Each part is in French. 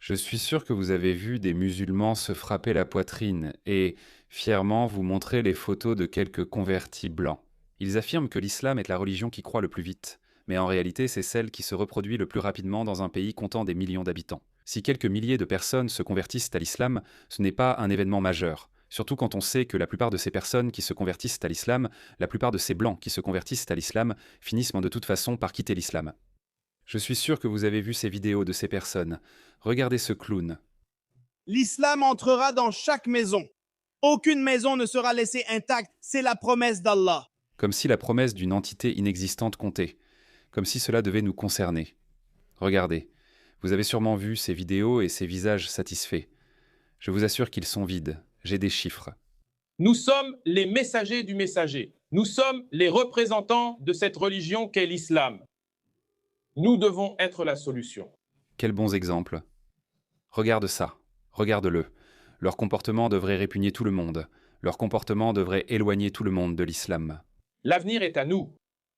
Je suis sûr que vous avez vu des musulmans se frapper la poitrine et, fièrement, vous montrer les photos de quelques convertis blancs. Ils affirment que l'islam est la religion qui croît le plus vite, mais en réalité c'est celle qui se reproduit le plus rapidement dans un pays comptant des millions d'habitants. Si quelques milliers de personnes se convertissent à l'islam, ce n'est pas un événement majeur, surtout quand on sait que la plupart de ces personnes qui se convertissent à l'islam, la plupart de ces blancs qui se convertissent à l'islam, finissent de toute façon par quitter l'islam. Je suis sûr que vous avez vu ces vidéos de ces personnes. Regardez ce clown. L'islam entrera dans chaque maison. Aucune maison ne sera laissée intacte, c'est la promesse d'Allah. Comme si la promesse d'une entité inexistante comptait. Comme si cela devait nous concerner. Regardez. Vous avez sûrement vu ces vidéos et ces visages satisfaits. Je vous assure qu'ils sont vides. J'ai des chiffres. Nous sommes les messagers du messager. Nous sommes les représentants de cette religion qu'est l'islam. Nous devons être la solution. Quels bons exemples. Regarde ça. Regarde-le. Leur comportement devrait répugner tout le monde. Leur comportement devrait éloigner tout le monde de l'islam. L'avenir est à nous.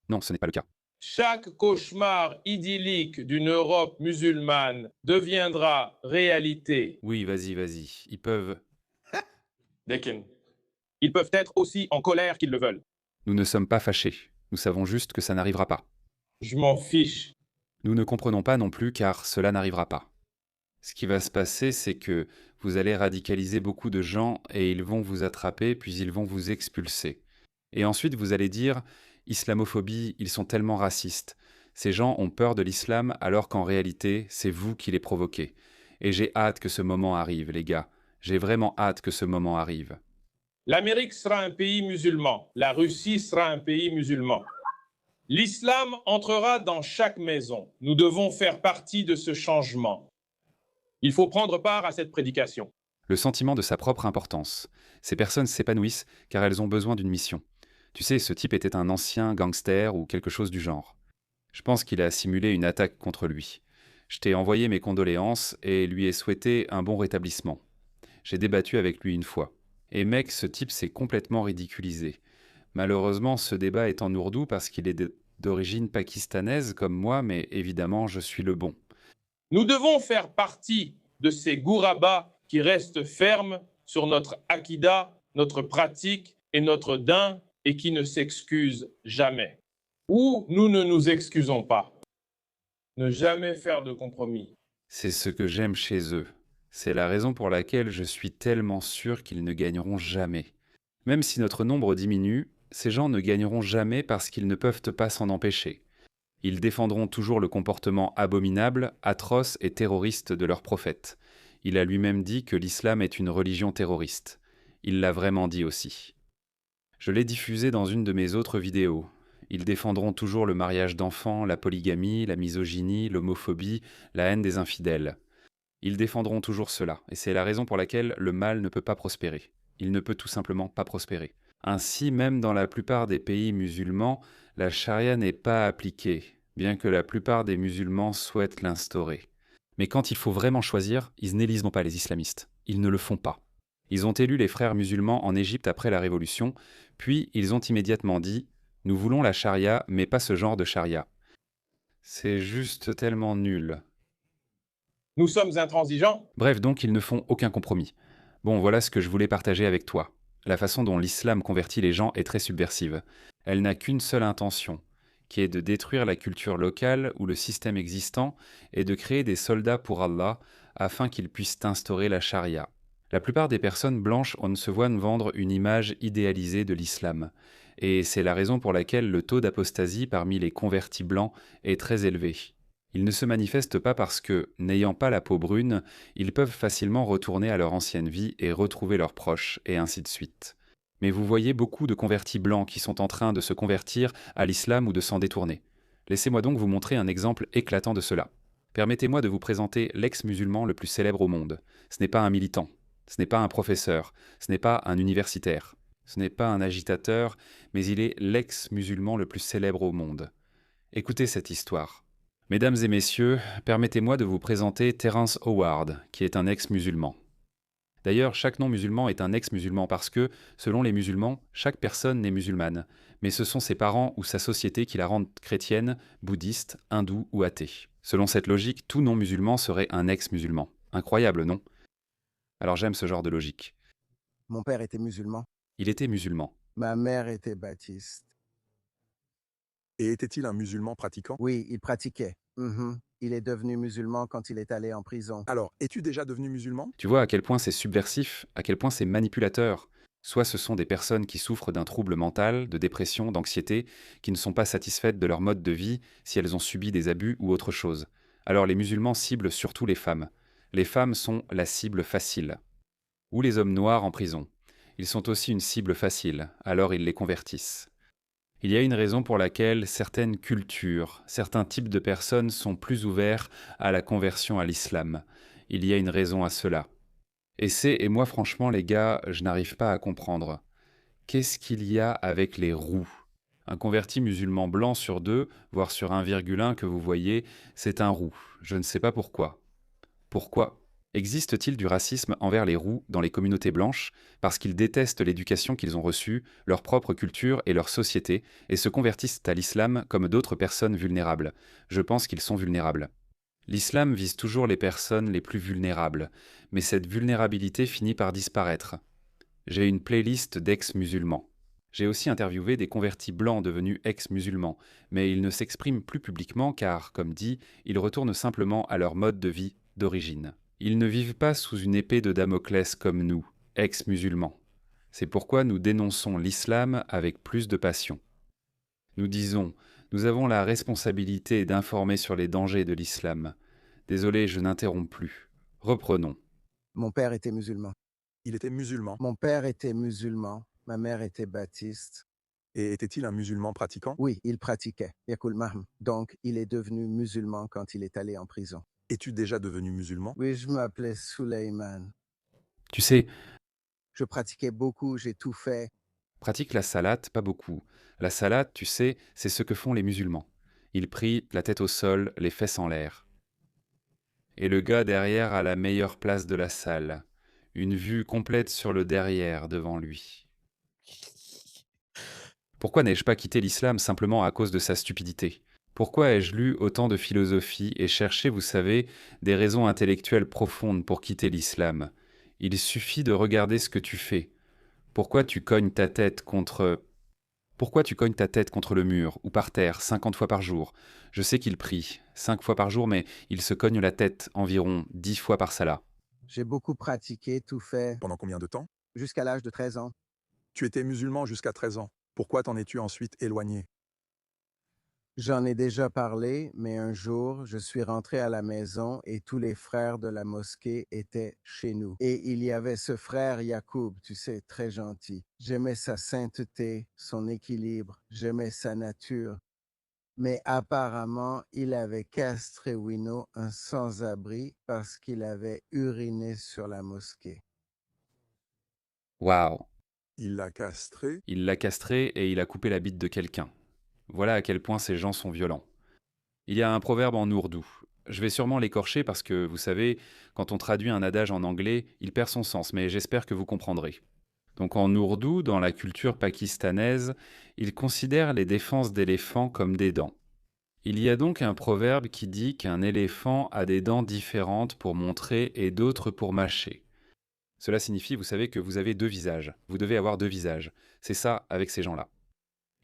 Non, ce n'est pas le cas. Chaque cauchemar idyllique d'une Europe musulmane deviendra réalité. Oui, vas-y. Ils peuvent... Dekin. Ils peuvent être aussi en colère qu'ils le veulent. Nous ne sommes pas fâchés. Nous savons juste que ça n'arrivera pas. Je m'en fiche. Nous ne comprenons pas non plus car cela n'arrivera pas. Ce qui va se passer, c'est que vous allez radicaliser beaucoup de gens et ils vont vous attraper puis ils vont vous expulser. Et ensuite vous allez dire « islamophobie, ils sont tellement racistes. Ces gens ont peur de l'islam alors qu'en réalité, c'est vous qui les provoquez. Et j'ai hâte que ce moment arrive, les gars. J'ai vraiment hâte que ce moment arrive. » L'Amérique sera un pays musulman. La Russie sera un pays musulman. L'islam entrera dans chaque maison. Nous devons faire partie de ce changement. Il faut prendre part à cette prédication. Le sentiment de sa propre importance. Ces personnes s'épanouissent car elles ont besoin d'une mission. Tu sais, ce type était un ancien gangster ou quelque chose du genre. Je pense qu'il a simulé une attaque contre lui. Je t'ai envoyé mes condoléances et lui ai souhaité un bon rétablissement. J'ai débattu avec lui une fois. Et mec, ce type s'est complètement ridiculisé. Malheureusement, ce débat est en ourdou parce qu'il est d'origine pakistanaise comme moi, mais évidemment, je suis le bon. Nous devons faire partie de ces gourabas qui restent fermes sur notre akida, notre pratique et notre din et qui ne s'excusent jamais. Ou nous ne nous excusons pas. Ne jamais faire de compromis. C'est ce que j'aime chez eux. C'est la raison pour laquelle je suis tellement sûr qu'ils ne gagneront jamais. Même si notre nombre diminue, ces gens ne gagneront jamais parce qu'ils ne peuvent pas s'en empêcher. Ils défendront toujours le comportement abominable, atroce et terroriste de leur prophète. Il a lui-même dit que l'islam est une religion terroriste. Il l'a vraiment dit aussi. Je l'ai diffusé dans une de mes autres vidéos. Ils défendront toujours le mariage d'enfants, la polygamie, la misogynie, l'homophobie, la haine des infidèles. Ils défendront toujours cela, et c'est la raison pour laquelle le mal ne peut pas prospérer. Il ne peut tout simplement pas prospérer. Ainsi, même dans la plupart des pays musulmans, la charia n'est pas appliquée, bien que la plupart des musulmans souhaitent l'instaurer. Mais quand il faut vraiment choisir, ils n'élisent pas les islamistes. Ils ne le font pas. Ils ont élu les frères musulmans en Égypte après la Révolution, puis ils ont immédiatement dit « Nous voulons la charia, mais pas ce genre de charia. » C'est juste tellement nul. Nous sommes intransigeants. Bref, donc ils ne font aucun compromis. Bon, voilà ce que je voulais partager avec toi. La façon dont l'islam convertit les gens est très subversive. Elle n'a qu'une seule intention, qui est de détruire la culture locale ou le système existant et de créer des soldats pour Allah afin qu'ils puissent instaurer la charia. La plupart des personnes blanches se voient vendre une image idéalisée de l'islam. Et c'est la raison pour laquelle le taux d'apostasie parmi les convertis blancs est très élevé. Ils ne se manifestent pas parce que, n'ayant pas la peau brune, ils peuvent facilement retourner à leur ancienne vie et retrouver leurs proches, et ainsi de suite. Mais vous voyez beaucoup de convertis blancs qui sont en train de se convertir à l'islam ou de s'en détourner. Laissez-moi donc vous montrer un exemple éclatant de cela. Permettez-moi de vous présenter l'ex-musulman le plus célèbre au monde. Ce n'est pas un militant, ce n'est pas un professeur, ce n'est pas un universitaire, ce n'est pas un agitateur, mais il est l'ex-musulman le plus célèbre au monde. Écoutez cette histoire. Mesdames et messieurs, permettez-moi de vous présenter Terence Howard, qui est un ex-musulman. D'ailleurs, chaque non-musulman est un ex-musulman parce que, selon les musulmans, chaque personne n'est musulmane, mais ce sont ses parents ou sa société qui la rendent chrétienne, bouddhiste, hindoue ou athée. Selon cette logique, tout non-musulman serait un ex-musulman. Incroyable, non? Alors j'aime ce genre de logique. Mon père était musulman. Il était musulman. Ma mère était baptiste. Et était-il un musulman pratiquant? Oui, il pratiquait. Il est devenu musulman quand il est allé en prison. Alors, es-tu déjà devenu musulman? Tu vois à quel point c'est subversif, à quel point c'est manipulateur. Soit ce sont des personnes qui souffrent d'un trouble mental, de dépression, d'anxiété, qui ne sont pas satisfaites de leur mode de vie si elles ont subi des abus ou autre chose. Alors les musulmans ciblent surtout les femmes. Les femmes sont la cible facile. Ou les hommes noirs en prison. Ils sont aussi une cible facile, alors ils les convertissent. Il y a une raison pour laquelle certaines cultures, certains types de personnes sont plus ouverts à la conversion à l'islam. Il y a une raison à cela. Et moi franchement les gars, je n'arrive pas à comprendre. Qu'est-ce qu'il y a avec les roux? Un converti musulman blanc sur 2, voire sur 1,1 que vous voyez, c'est un roux. Je ne sais pas pourquoi. Pourquoi? Existe-t-il du racisme envers les roux dans les communautés blanches parce qu'ils détestent l'éducation qu'ils ont reçue, leur propre culture et leur société, et se convertissent à l'islam comme d'autres personnes vulnérables? Je pense qu'ils sont vulnérables. L'islam vise toujours les personnes les plus vulnérables, mais cette vulnérabilité finit par disparaître. J'ai une playlist d'ex-musulmans. J'ai aussi interviewé des convertis blancs devenus ex-musulmans, mais ils ne s'expriment plus publiquement car, comme dit, ils retournent simplement à leur mode de vie d'origine. Ils ne vivent pas sous une épée de Damoclès comme nous, ex-musulmans. C'est pourquoi nous dénonçons l'islam avec plus de passion. Nous disons, nous avons la responsabilité d'informer sur les dangers de l'islam. Désolé, je n'interromps plus. Reprenons. Mon père était musulman. Il était musulman. Mon père était musulman. Ma mère était baptiste. Et était-il un musulman pratiquant? Oui, il pratiquait. Yakul Mahm. Donc, il est devenu musulman quand il est allé en prison. Es-tu déjà devenu musulman? Oui, je m'appelais Suleiman. Tu sais, Je pratiquais beaucoup, j'ai tout fait. pratique la salate, pas beaucoup. La salate, tu sais, c'est ce que font les musulmans. Ils prient la tête au sol, les fesses en l'air. Et le gars derrière a la meilleure place de la salle. Une vue complète sur le derrière devant lui. Pourquoi n'ai-je pas quitté l'islam simplement à cause de sa stupidité? Pourquoi ai-je lu autant de philosophie et cherché, vous savez, des raisons intellectuelles profondes pour quitter l'islam? Il suffit de regarder ce que tu fais. Pourquoi tu cognes ta tête contre... Pourquoi tu cognes ta tête contre le mur ou par terre 50 fois par jour? Je sais qu'il prie 5 fois par jour, mais il se cogne la tête environ 10 fois par salat. J'ai beaucoup pratiqué, tout fait, Pendant combien de temps? jusqu'à l'âge de 13 ans. Tu étais musulman jusqu'à 13 ans. Pourquoi t'en es-tu ensuite éloigné? J'en ai déjà parlé, mais un jour, je suis rentré à la maison et tous les frères de la mosquée étaient chez nous. Et il y avait ce frère Yacoub, tu sais, très gentil. J'aimais sa sainteté, son équilibre, j'aimais sa nature. Mais apparemment, il avait castré Wino, un sans-abri, parce qu'il avait uriné sur la mosquée. Waouh! Il l'a castré? Il l'a castré et il a coupé la bite de quelqu'un. Voilà à quel point ces gens sont violents. Il y a un proverbe en ourdou. Je vais sûrement l'écorcher parce que, vous savez, quand on traduit un adage en anglais, il perd son sens, mais j'espère que vous comprendrez. Donc en ourdou, dans la culture pakistanaise, ils considèrent les défenses d'éléphants comme des dents. Il y a donc un proverbe qui dit qu'un éléphant a des dents différentes pour montrer et d'autres pour mâcher. Cela signifie, vous savez, que vous avez deux visages. Vous devez avoir deux visages. C'est ça avec ces gens-là.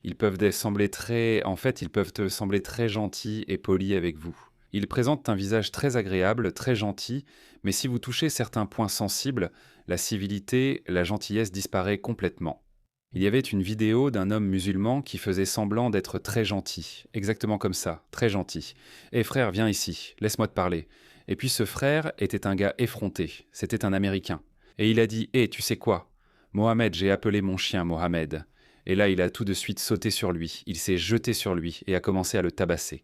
Ils peuvent sembler très... En fait, ils peuvent te sembler très gentils et polis avec vous. Ils présentent un visage très agréable, très gentil, mais si vous touchez certains points sensibles, la civilité, la gentillesse disparaît complètement. Il y avait une vidéo d'un homme musulman qui faisait semblant d'être très gentil, exactement comme ça, très gentil. « frère, viens ici, laisse-moi te parler. » Et puis ce frère était un gars effronté, c'était un Américain. Et il a dit « tu sais quoi? Mohamed, j'ai appelé mon chien Mohamed. » Et là, il a tout de suite sauté sur lui, il s'est jeté sur lui et a commencé à le tabasser.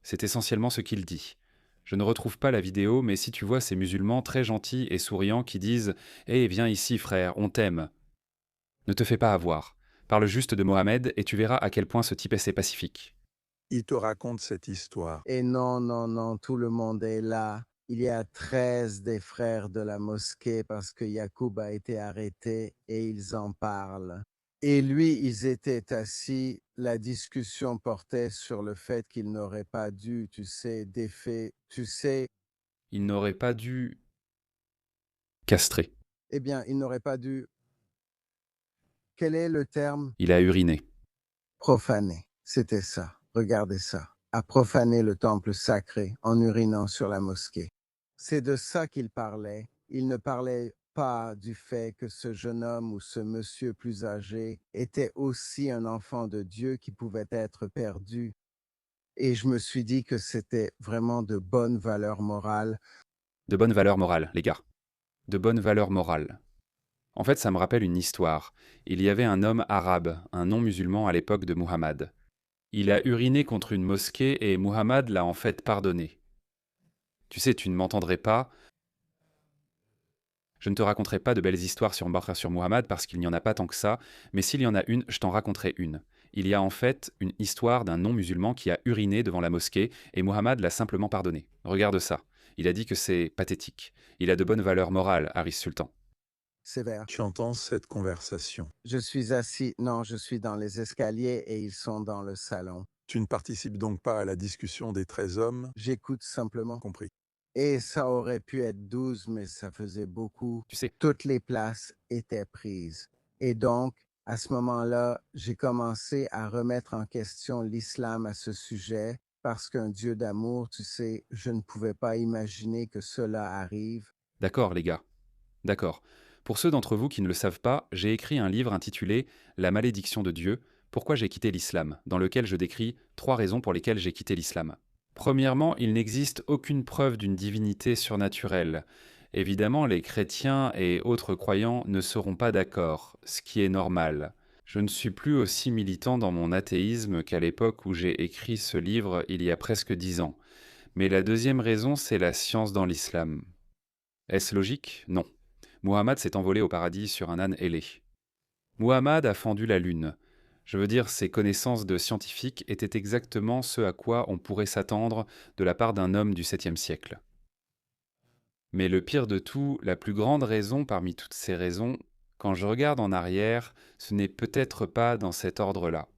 C'est essentiellement ce qu'il dit. Je ne retrouve pas la vidéo, mais si tu vois ces musulmans très gentils et souriants qui disent « viens ici frère, on t'aime », ne te fais pas avoir. Parle juste de Mohamed et tu verras à quel point ce type est pacifique. Il te raconte cette histoire. Et non, non, non, tout le monde est là. Il y a 13 des frères de la mosquée parce que Yacoub a été arrêté et ils en parlent. Et lui, ils étaient assis. La discussion portait sur le fait qu'il n'aurait pas dû, tu sais, Il n'aurait pas dû castrer. Eh bien, il n'aurait pas dû... Quel est le terme? Il a uriné. Profaner. C'était ça. Regardez ça. A profané le temple sacré en urinant sur la mosquée. C'est de ça qu'il parlait. Il ne parlait pas du fait que ce jeune homme ou ce monsieur plus âgé était aussi un enfant de Dieu qui pouvait être perdu. Et je me suis dit que c'était vraiment de bonnes valeurs morales. De bonnes valeurs morales, les gars. De bonnes valeurs morales. En fait, ça me rappelle une histoire. Il y avait un homme arabe, un non-musulman à l'époque de Muhammad. Il a uriné contre une mosquée et Muhammad l'a en fait pardonné. Tu sais, tu ne m'entendrais pas. Je ne te raconterai pas de belles histoires sur Muhammad parce qu'il n'y en a pas tant que ça, mais s'il y en a une, je t'en raconterai une. Il y a en fait une histoire d'un non-musulman qui a uriné devant la mosquée et Muhammad l'a simplement pardonné. Regarde ça. Il a dit que c'est pathétique. Il a de bonnes valeurs morales, Haris Sultan. Sévère. Tu entends cette conversation. Je suis assis, non, je suis dans les escaliers et ils sont dans le salon. Tu ne participes donc pas à la discussion des 13 hommes, J'écoute simplement. compris. Et ça aurait pu être 12, mais ça faisait beaucoup. Tu sais, Toutes les places étaient prises. Et donc, à ce moment-là, j'ai commencé à remettre en question l'islam à ce sujet, parce qu'un Dieu d'amour, tu sais, je ne pouvais pas imaginer que cela arrive. d'accord les gars. D'accord. Pour ceux d'entre vous qui ne le savent pas, j'ai écrit un livre intitulé La malédiction de Dieu, pourquoi j'ai quitté l'islam, dans lequel je décris 3 raisons pour lesquelles j'ai quitté l'islam. Premièrement, il n'existe aucune preuve d'une divinité surnaturelle. Évidemment, les chrétiens et autres croyants ne seront pas d'accord, ce qui est normal. Je ne suis plus aussi militant dans mon athéisme qu'à l'époque où j'ai écrit ce livre il y a presque 10 ans. Mais la deuxième raison, c'est la science dans l'islam. Est-ce logique? Non. Muhammad s'est envolé au paradis sur un âne ailé. Muhammad a fendu la lune. Je veux dire, ses connaissances de scientifique étaient exactement ce à quoi on pourrait s'attendre de la part d'un homme du 7e siècle. Mais le pire de tout, la plus grande raison parmi toutes ces raisons, quand je regarde en arrière, ce n'est peut-être pas dans cet ordre-là.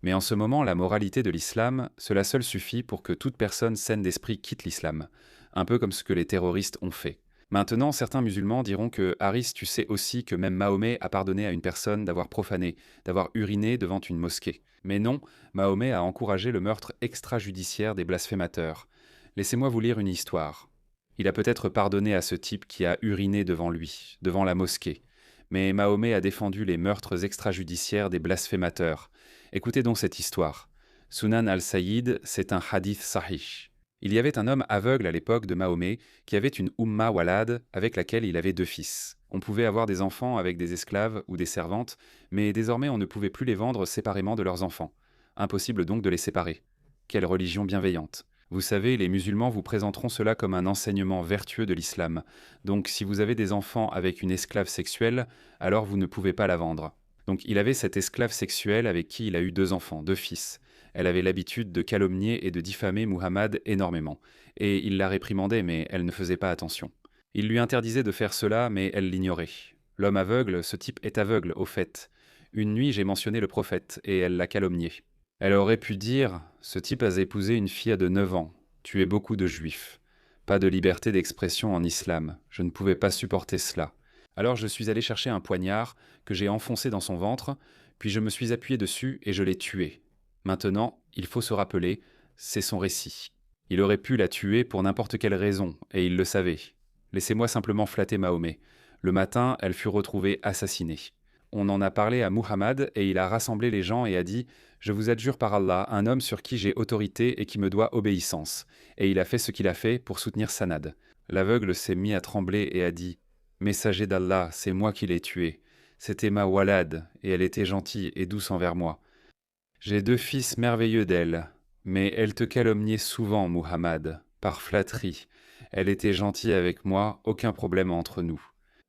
Mais en ce moment, la moralité de l'islam, cela seul suffit pour que toute personne saine d'esprit quitte l'islam, un peu comme ce que les terroristes ont fait. Maintenant, certains musulmans diront que Haris, tu sais aussi que même Mahomet a pardonné à une personne d'avoir profané, d'avoir uriné devant une mosquée. Mais non, Mahomet a encouragé le meurtre extrajudiciaire des blasphémateurs. Laissez-moi vous lire une histoire. Il a peut-être pardonné à ce type qui a uriné devant lui, devant la mosquée. Mais Mahomet a défendu les meurtres extrajudiciaires des blasphémateurs. Écoutez donc cette histoire. Sunan al-Sayyid, c'est un hadith sahih. Il y avait un homme aveugle à l'époque de Mahomet qui avait une Umma Walad avec laquelle il avait 2 fils. On pouvait avoir des enfants avec des esclaves ou des servantes, mais désormais on ne pouvait plus les vendre séparément de leurs enfants. Impossible donc de les séparer. Quelle religion bienveillante. Vous savez, les musulmans vous présenteront cela comme un enseignement vertueux de l'islam. Donc si vous avez des enfants avec une esclave sexuelle, alors vous ne pouvez pas la vendre. Donc il avait cette esclave sexuelle avec qui il a eu 2 enfants, 2 fils. Elle avait l'habitude de calomnier et de diffamer Muhammad énormément. Et il la réprimandait, mais elle ne faisait pas attention. Il lui interdisait de faire cela, mais elle l'ignorait. L'homme aveugle, ce type est aveugle, au fait. Une nuit, j'ai mentionné le prophète, et elle l'a calomnié. Elle aurait pu dire « Ce type a épousé une fille de 9 ans, tué beaucoup de juifs. Pas de liberté d'expression en islam, je ne pouvais pas supporter cela. » Alors je suis allé chercher un poignard que j'ai enfoncé dans son ventre, puis je me suis appuyé dessus et je l'ai tué. Maintenant, il faut se rappeler, c'est son récit. Il aurait pu la tuer pour n'importe quelle raison, et il le savait. Laissez-moi simplement flatter Mahomet. Le matin, elle fut retrouvée assassinée. On en a parlé à Muhammad et il a rassemblé les gens et a dit « Je vous adjure par Allah, un homme sur qui j'ai autorité et qui me doit obéissance. » Et il a fait ce qu'il a fait pour soutenir Sanad. L'aveugle s'est mis à trembler et a dit « Messager d'Allah, c'est moi qui l'ai tuée. C'était ma walad, et elle était gentille et douce envers moi. J'ai 2 fils merveilleux d'elle, mais elle te calomniait souvent, Muhammad, par flatterie. Elle était gentille avec moi, aucun problème entre nous.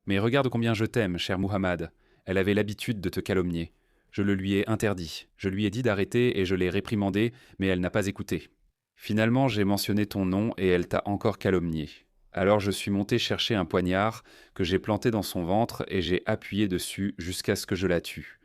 Mais regarde combien je t'aime, cher Muhammad. Elle avait l'habitude de te calomnier. Je le lui ai interdit. Je lui ai dit d'arrêter et je l'ai réprimandée, mais elle n'a pas écouté. Finalement, j'ai mentionné ton nom et elle t'a encore calomnié. Alors je suis monté chercher un poignard que j'ai planté dans son ventre et j'ai appuyé dessus jusqu'à ce que je la tue.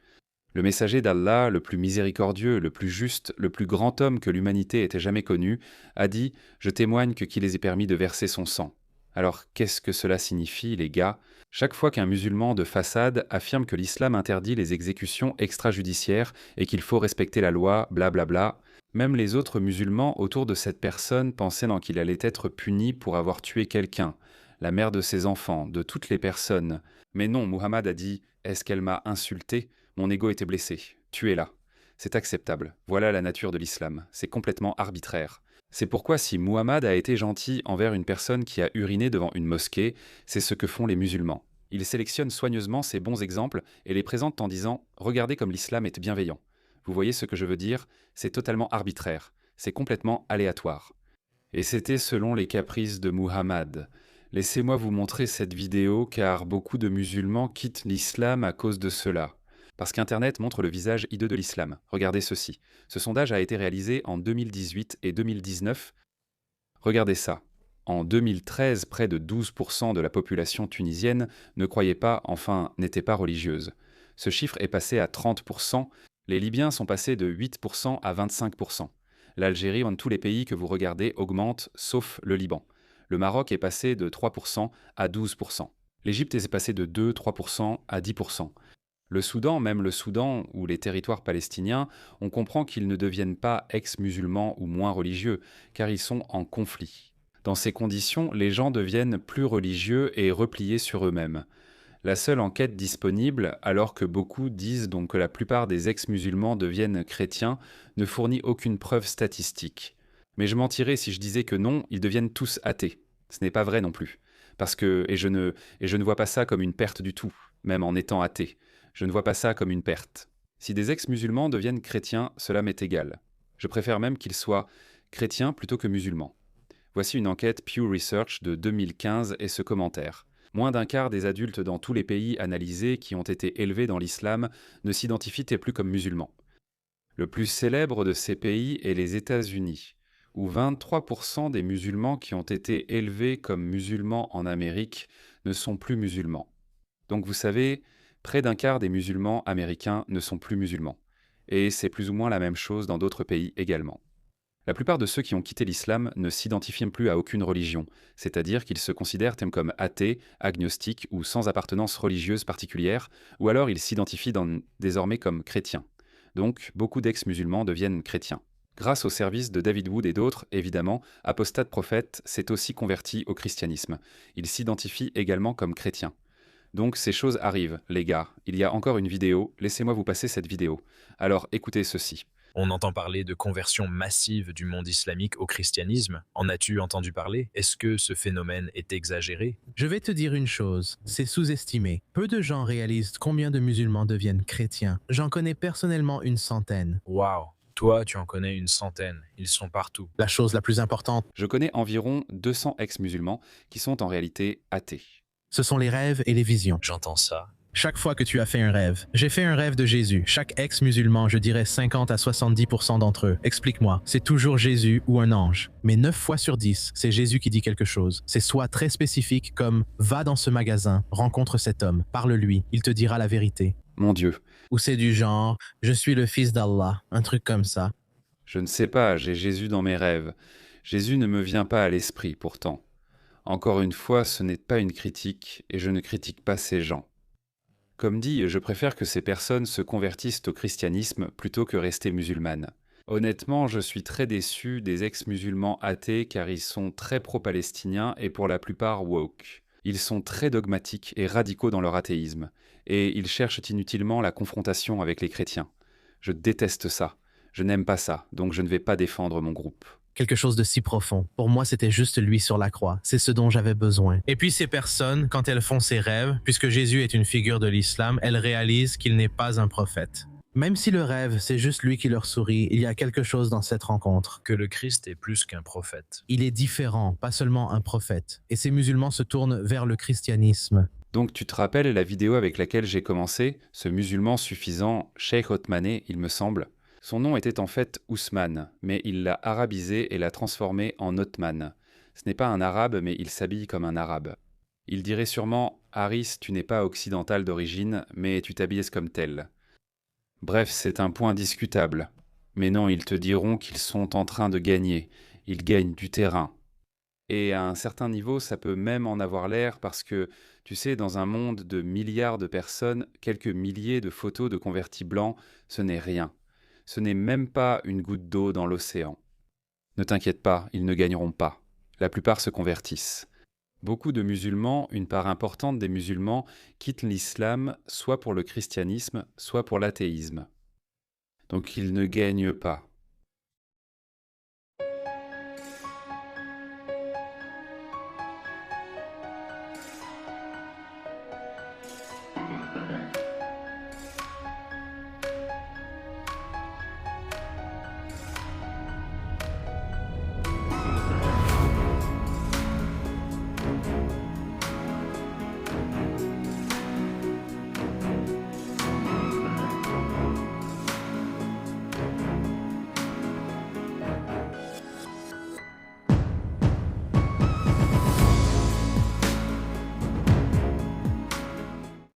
Le messager d'Allah, le plus miséricordieux, le plus juste, le plus grand homme que l'humanité ait jamais connu, a dit « Je témoigne que qui les ait permis de verser son sang ». Alors qu'est-ce que cela signifie, les gars? Chaque fois qu'un musulman de façade affirme que l'islam interdit les exécutions extrajudiciaires et qu'il faut respecter la loi, blablabla, même les autres musulmans autour de cette personne pensaient qu'il allait être puni pour avoir tué quelqu'un, la mère de ses enfants, de toutes les personnes. Mais non, Muhammad a dit « Est-ce qu'elle m'a insulté? Mon ego était blessé. Tuez-la. » C'est acceptable. Voilà la nature de l'islam. C'est complètement arbitraire. C'est pourquoi si Muhammad a été gentil envers une personne qui a uriné devant une mosquée, c'est ce que font les musulmans. Ils sélectionnent soigneusement ces bons exemples et les présentent en disant « Regardez comme l'islam est bienveillant ». Vous voyez ce que je veux dire? C'est totalement arbitraire. C'est complètement aléatoire. Et c'était selon les caprices de Muhammad. Laissez-moi vous montrer cette vidéo car beaucoup de musulmans quittent l'islam à cause de cela. Parce qu'Internet montre le visage hideux de l'islam. Regardez ceci. Ce sondage a été réalisé en 2018 et 2019. Regardez ça. En 2013, près de 12% de la population tunisienne ne croyait pas, enfin, n'était pas religieuse. Ce chiffre est passé à 30%. Les Libyens sont passés de 8% à 25%. L'Algérie, dans tous les pays que vous regardez, augmente, sauf le Liban. Le Maroc est passé de 3% à 12%. L'Égypte est passée de 2-3% à 10%. Le Soudan, même le Soudan ou les territoires palestiniens, on comprend qu'ils ne deviennent pas ex-musulmans ou moins religieux, car ils sont en conflit. Dans ces conditions, les gens deviennent plus religieux et repliés sur eux-mêmes. La seule enquête disponible, alors que beaucoup disent donc que la plupart des ex-musulmans deviennent chrétiens, ne fournit aucune preuve statistique. Mais je mentirais si je disais que non, ils deviennent tous athées. Ce n'est pas vrai non plus. Parce que, et je ne vois pas ça comme une perte du tout, même en étant athée. Je ne vois pas ça comme une perte. Si des ex-musulmans deviennent chrétiens, cela m'est égal. Je préfère même qu'ils soient chrétiens plutôt que musulmans. Voici une enquête Pew Research de 2015 et ce commentaire. Moins d'un quart des adultes dans tous les pays analysés qui ont été élevés dans l'islam ne s'identifient plus comme musulmans. Le plus célèbre de ces pays est les États-Unis, où 23% des musulmans qui ont été élevés comme musulmans en Amérique ne sont plus musulmans. Donc vous savez, près d'un quart des musulmans américains ne sont plus musulmans. Et c'est plus ou moins la même chose dans d'autres pays également. La plupart de ceux qui ont quitté l'islam ne s'identifient plus à aucune religion, c'est-à-dire qu'ils se considèrent comme athées, agnostiques ou sans appartenance religieuse particulière, ou alors ils s'identifient désormais comme chrétiens. Donc, beaucoup d'ex-musulmans deviennent chrétiens. Grâce au service de David Wood et d'autres, évidemment, Apostat Prophète s'est aussi converti au christianisme. Il s'identifie également comme chrétien. Donc ces choses arrivent, les gars. Il y a encore une vidéo, laissez-moi vous passer cette vidéo. Alors écoutez ceci. On entend parler de conversion massive du monde islamique au christianisme. En as-tu entendu parler? Est-ce que ce phénomène est exagéré? Je vais te dire une chose, c'est sous-estimé. Peu de gens réalisent combien de musulmans deviennent chrétiens. J'en connais personnellement une centaine. Waouh! Toi, tu en connais une centaine. Ils sont partout. La chose la plus importante, Je connais environ 200 ex-musulmans qui sont en réalité athées. ce sont les rêves et les visions. J'entends ça. Chaque fois que tu as fait un rêve, j'ai fait un rêve de Jésus. Chaque ex-musulman, je dirais 50 à 70% d'entre eux. Explique-moi, c'est toujours Jésus ou un ange. Mais 9 fois sur 10, c'est Jésus qui dit quelque chose. C'est soit très spécifique comme « va dans ce magasin, rencontre cet homme, parle-lui, il te dira la vérité ». Mon Dieu. Ou c'est du genre « je suis le fils d'Allah », un truc comme ça. Je ne sais pas, j'ai Jésus dans mes rêves. Jésus ne me vient pas à l'esprit pourtant. Encore une fois, ce n'est pas une critique et je ne critique pas ces gens. Comme dit, je préfère que ces personnes se convertissent au christianisme plutôt que rester musulmanes. Honnêtement, je suis très déçu des ex-musulmans athées car ils sont très pro-palestiniens et pour la plupart woke. Ils sont très dogmatiques et radicaux dans leur athéisme, et ils cherchent inutilement la confrontation avec les chrétiens. Je déteste ça. Je n'aime pas ça, donc je ne vais pas défendre mon groupe. Quelque chose de si profond. Pour moi, c'était juste lui sur la croix. C'est ce dont j'avais besoin. Et puis ces personnes, quand elles font ces rêves, puisque Jésus est une figure de l'islam, elles réalisent qu'il n'est pas un prophète. Même si le rêve, c'est juste lui qui leur sourit, il y a quelque chose dans cette rencontre. Que le Christ est plus qu'un prophète. Il est différent, pas seulement un prophète. Et ces musulmans se tournent vers le christianisme. Donc tu te rappelles la vidéo avec laquelle j'ai commencé, ce musulman suffisant, Cheikh Othmané, il me semble. Son nom était en fait Ousmane, mais il l'a arabisé et l'a transformé en Othman. Ce n'est pas un arabe, mais il s'habille comme un arabe. Il dirait sûrement « Haris, tu n'es pas occidental d'origine, mais tu t'habilles comme tel ». Bref, c'est un point discutable. Mais non, ils te diront qu'ils sont en train de gagner. Ils gagnent du terrain. Et à un certain niveau, ça peut même en avoir l'air parce que, tu sais, dans un monde de milliards de personnes, quelques milliers de photos de convertis blancs, ce n'est rien. Ce n'est même pas une goutte d'eau dans l'océan. Ne t'inquiète pas, ils ne gagneront pas. La plupart se convertissent. Beaucoup de musulmans, une part importante des musulmans, quittent l'islam soit pour le christianisme, soit pour l'athéisme. Donc ils ne gagnent pas.